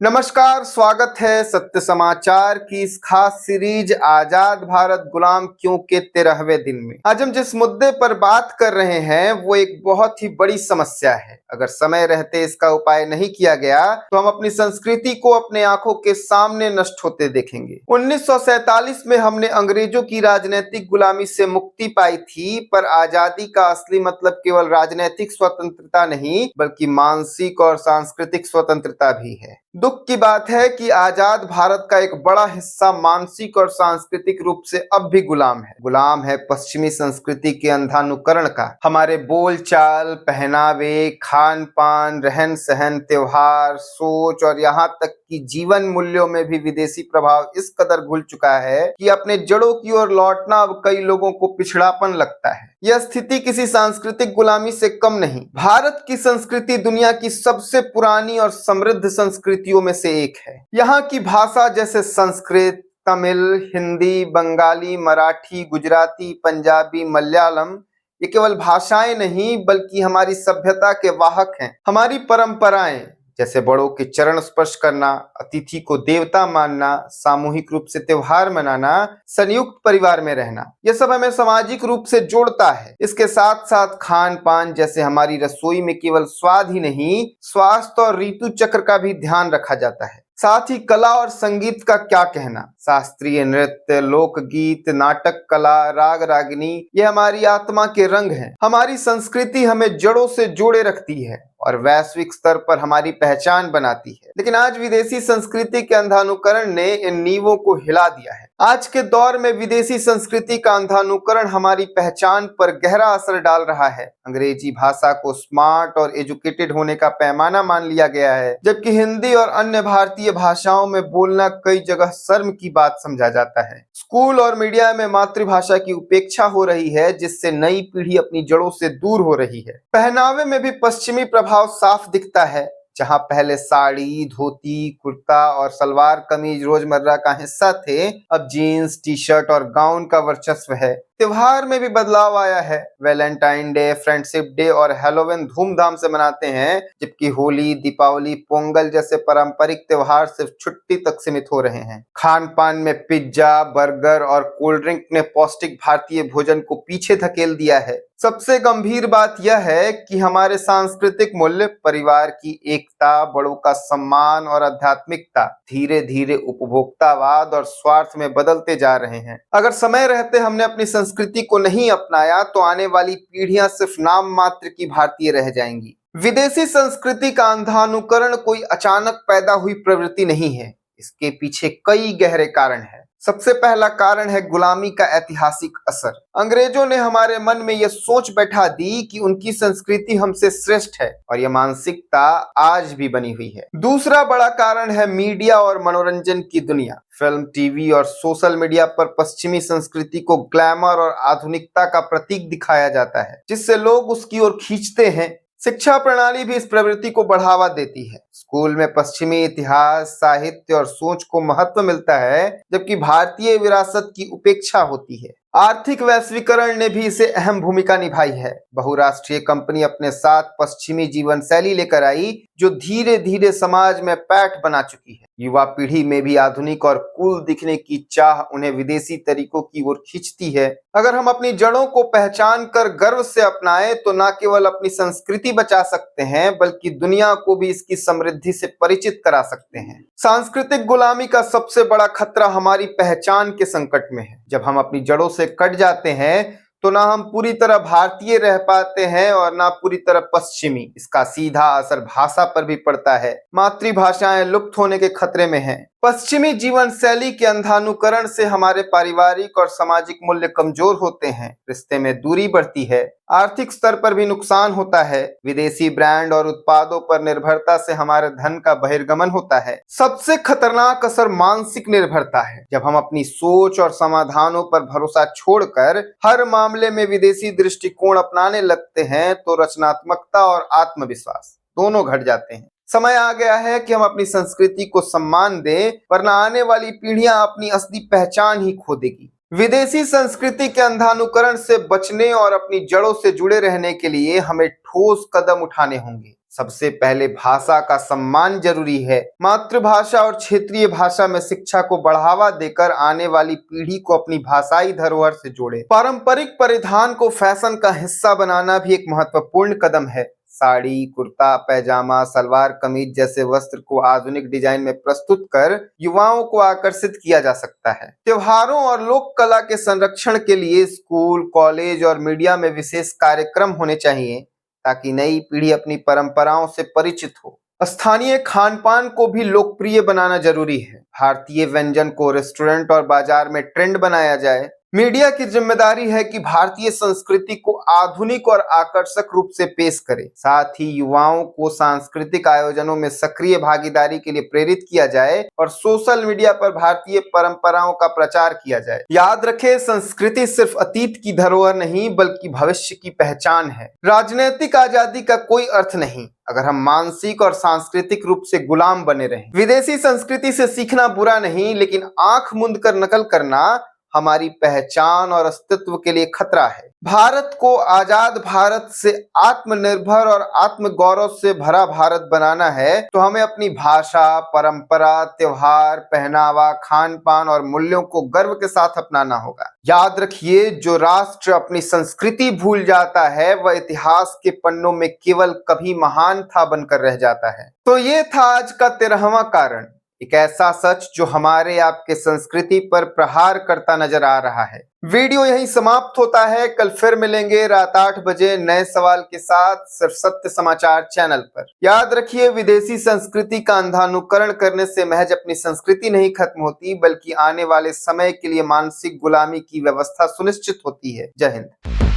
नमस्कार, स्वागत है सत्य समाचार की इस खास सीरीज आजाद भारत गुलाम क्यों के 13वें दिन में। आज हम जिस मुद्दे पर बात कर रहे हैं वो एक बहुत ही बड़ी समस्या है। अगर समय रहते इसका उपाय नहीं किया गया तो हम अपनी संस्कृति को अपने आंखों के सामने नष्ट होते देखेंगे। 1947 में हमने अंग्रेजों की राजनीतिक गुलामी से मुक्ति पाई थी, पर आजादी का असली मतलब केवल राजनीतिक स्वतंत्रता नहीं बल्कि मानसिक और सांस्कृतिक स्वतंत्रता भी है। दुख की बात है कि आजाद भारत का एक बड़ा हिस्सा मानसिक और सांस्कृतिक रूप से अब भी गुलाम है पश्चिमी संस्कृति के अंधानुकरण का। हमारे बोलचाल, पहनावे, खान पान, रहन सहन, त्योहार, सोच और यहाँ तक कि जीवन मूल्यों में भी विदेशी प्रभाव इस कदर घुल चुका है कि अपने जड़ों की ओर लौटना अब कई लोगों को पिछड़ापन लगता है। यह स्थिति किसी सांस्कृतिक गुलामी से कम नहीं। भारत की संस्कृति दुनिया की सबसे पुरानी और समृद्ध संस्कृतियों में से एक है। यहाँ की भाषा जैसे संस्कृत, तमिल, हिंदी, बंगाली, मराठी, गुजराती, पंजाबी, मलयालम, ये केवल भाषाएं नहीं बल्कि हमारी सभ्यता के वाहक हैं। हमारी परंपराएं जैसे बड़ों के चरण स्पर्श करना, अतिथि को देवता मानना, सामूहिक रूप से त्योहार मनाना, संयुक्त परिवार में रहना, यह सब हमें सामाजिक रूप से जोड़ता है। इसके साथ साथ खान पान जैसे हमारी रसोई में केवल स्वाद ही नहीं, स्वास्थ्य और ऋतु चक्र का भी ध्यान रखा जाता है। साथ ही कला और संगीत का क्या कहना। शास्त्रीय नृत्य, लोकगीत, नाटक कला, राग रागिनी, ये हमारी आत्मा के रंग हैं। हमारी संस्कृति हमें जड़ों से जोड़े रखती है और वैश्विक स्तर पर हमारी पहचान बनाती है। लेकिन आज विदेशी संस्कृति के अंधानुकरण ने इन नींवों को हिला दिया है। आज के दौर में विदेशी संस्कृति का अंधानुकरण हमारी पहचान पर गहरा असर डाल रहा है। अंग्रेजी भाषा को स्मार्ट और एजुकेटेड होने का पैमाना मान लिया गया है, जबकि हिंदी और अन्य भारतीय भाषाओं में बोलना कई जगह शर्म की बात समझा जाता है। स्कूल और मीडिया में मातृभाषा की उपेक्षा हो रही है, जिससे नई पीढ़ी अपनी जड़ों से दूर हो रही है। पहनावे में भी पश्चिमी प्रभाव साफ दिखता है। जहां पहले साड़ी, धोती, कुर्ता और सलवार कमीज रोजमर्रा का हिस्सा थे, अब जीन्स, टी शर्ट और गाउन का वर्चस्व है। त्योहार में भी बदलाव आया है। वैलेंटाइन डे, फ्रेंडशिप डे और हैलोवीन धूमधाम से मनाते हैं, जबकि होली, दीपावली, पोंगल जैसे पारंपरिक त्योहार सिर्फ छुट्टी तक सीमित हो रहे हैं। खान पान में पिज्जा, बर्गर और कोल्ड ड्रिंक ने पौष्टिक भारतीय भोजन को पीछे धकेल दिया है। सबसे गंभीर बात यह है कि हमारे सांस्कृतिक मूल्य, परिवार की एकता, बड़ों का सम्मान और आध्यात्मिकता धीरे धीरे उपभोक्तावाद और स्वार्थ में बदलते जा रहे हैं। अगर समय रहते हमने अपनी संस्कृति को नहीं अपनाया तो आने वाली पीढ़ियां सिर्फ नाम मात्र की भारतीय रह जाएंगी। विदेशी संस्कृति का अंधानुकरण कोई अचानक पैदा हुई प्रवृत्ति नहीं है। इसके पीछे कई गहरे कारण हैं। सबसे पहला कारण है गुलामी का ऐतिहासिक असर। अंग्रेजों ने हमारे मन में यह सोच बैठा दी कि उनकी संस्कृति हमसे श्रेष्ठ है और यह मानसिकता आज भी बनी हुई है। दूसरा बड़ा कारण है मीडिया और मनोरंजन की दुनिया। फिल्म, टीवी और सोशल मीडिया पर पश्चिमी संस्कृति को ग्लैमर और आधुनिकता का प्रतीक दिखाया जाता है, जिससे लोग उसकी ओर खींचते हैं। शिक्षा प्रणाली भी इस प्रवृत्ति को बढ़ावा देती है। स्कूल में पश्चिमी इतिहास, साहित्य और सोच को महत्व मिलता है, जबकि भारतीय विरासत की उपेक्षा होती है। आर्थिक वैश्वीकरण ने भी इसे अहम भूमिका निभाई है। बहुराष्ट्रीय कंपनी अपने साथ पश्चिमी जीवन शैली लेकर आई, जो धीरे धीरे समाज में पैठ बना चुकी है। युवा पीढ़ी में भी आधुनिक और कूल दिखने की चाह उन्हें विदेशी तरीकों की ओर खींचती है। अगर हम अपनी जड़ों को पहचान कर गर्व से अपनाएं तो न केवल अपनी संस्कृति बचा सकते हैं बल्कि दुनिया को भी इसकी समृद्धि से परिचित करा सकते हैं। सांस्कृतिक गुलामी का सबसे बड़ा खतरा हमारी पहचान के संकट में है। जब हम अपनी जड़ों से कट जाते हैं तो ना हम पूरी तरह भारतीय रह पाते हैं और ना पूरी तरह पश्चिमी। इसका सीधा असर भाषा पर भी पड़ता है। मातृभाषाएं लुप्त होने के खतरे में हैं। पश्चिमी जीवन शैली के अंधानुकरण से हमारे पारिवारिक और सामाजिक मूल्य कमजोर होते हैं, रिश्ते में दूरी बढ़ती है, आर्थिक स्तर पर भी नुकसान होता है। विदेशी ब्रांड और उत्पादों पर निर्भरता से हमारे धन का बहिर्गमन होता है। सबसे खतरनाक असर मानसिक निर्भरता है। जब हम अपनी सोच और समाधानों पर भरोसा छोड़कर हर मामले में विदेशी दृष्टिकोण अपनाने लगते हैं तो रचनात्मकता और आत्मविश्वास दोनों घट जाते हैं। समय आ गया है कि हम अपनी संस्कृति को सम्मान दें, वरना आने वाली पीढ़ियां अपनी असली पहचान ही खो देगी। विदेशी संस्कृति के अंधानुकरण से बचने और अपनी जड़ों से जुड़े रहने के लिए हमें ठोस कदम उठाने होंगे। सबसे पहले भाषा का सम्मान जरूरी है। मातृभाषा और क्षेत्रीय भाषा में शिक्षा को बढ़ावा देकर आने वाली पीढ़ी को अपनी भाषाई धरोहर से जोड़े। पारंपरिक परिधान को फैशन का हिस्सा बनाना भी एक महत्वपूर्ण कदम है। साड़ी, कुर्ता, पैजामा, सलवार कमीज जैसे वस्त्र को आधुनिक डिजाइन में प्रस्तुत कर युवाओं को आकर्षित किया जा सकता है। त्योहारों और लोक कला के संरक्षण के लिए स्कूल, कॉलेज और मीडिया में विशेष कार्यक्रम होने चाहिए ताकि नई पीढ़ी अपनी परंपराओं से परिचित हो। स्थानीय खान पान को भी लोकप्रिय बनाना जरूरी है। भारतीय व्यंजन को रेस्टोरेंट और बाजार में ट्रेंड बनाया जाए। मीडिया की जिम्मेदारी है कि भारतीय संस्कृति को आधुनिक और आकर्षक रूप से पेश करे। साथ ही युवाओं को सांस्कृतिक आयोजनों में सक्रिय भागीदारी के लिए प्रेरित किया जाए और सोशल मीडिया पर भारतीय परंपराओं का प्रचार किया जाए। याद रखें, संस्कृति सिर्फ अतीत की धरोहर नहीं बल्कि भविष्य की पहचान है। राजनीतिक आजादी का कोई अर्थ नहीं अगर हम मानसिक और सांस्कृतिक रूप से गुलाम बने रहें। विदेशी संस्कृति से सीखना बुरा नहीं, लेकिन आंख मूंद कर नकल करना हमारी पहचान और अस्तित्व के लिए खतरा है। भारत को आजाद भारत से आत्मनिर्भर और आत्मगौरव से भरा भारत बनाना है तो हमें अपनी भाषा, परंपरा, त्योहार, पहनावा, खान पान और मूल्यों को गर्व के साथ अपनाना होगा। याद रखिए, जो राष्ट्र अपनी संस्कृति भूल जाता है वह इतिहास के पन्नों में केवल कभी महान था बनकर रह जाता है। तो ये था आज का 13वां कारण, एक ऐसा सच जो हमारे आपके संस्कृति पर प्रहार करता नजर आ रहा है। वीडियो यहीं समाप्त होता है। कल फिर मिलेंगे रात 8 बजे नए सवाल के साथ, सिर्फ सत्य समाचार चैनल पर। याद रखिए, विदेशी संस्कृति का अंधानुकरण करने से महज अपनी संस्कृति नहीं खत्म होती बल्कि आने वाले समय के लिए मानसिक गुलामी की व्यवस्था सुनिश्चित होती है। जय हिंद।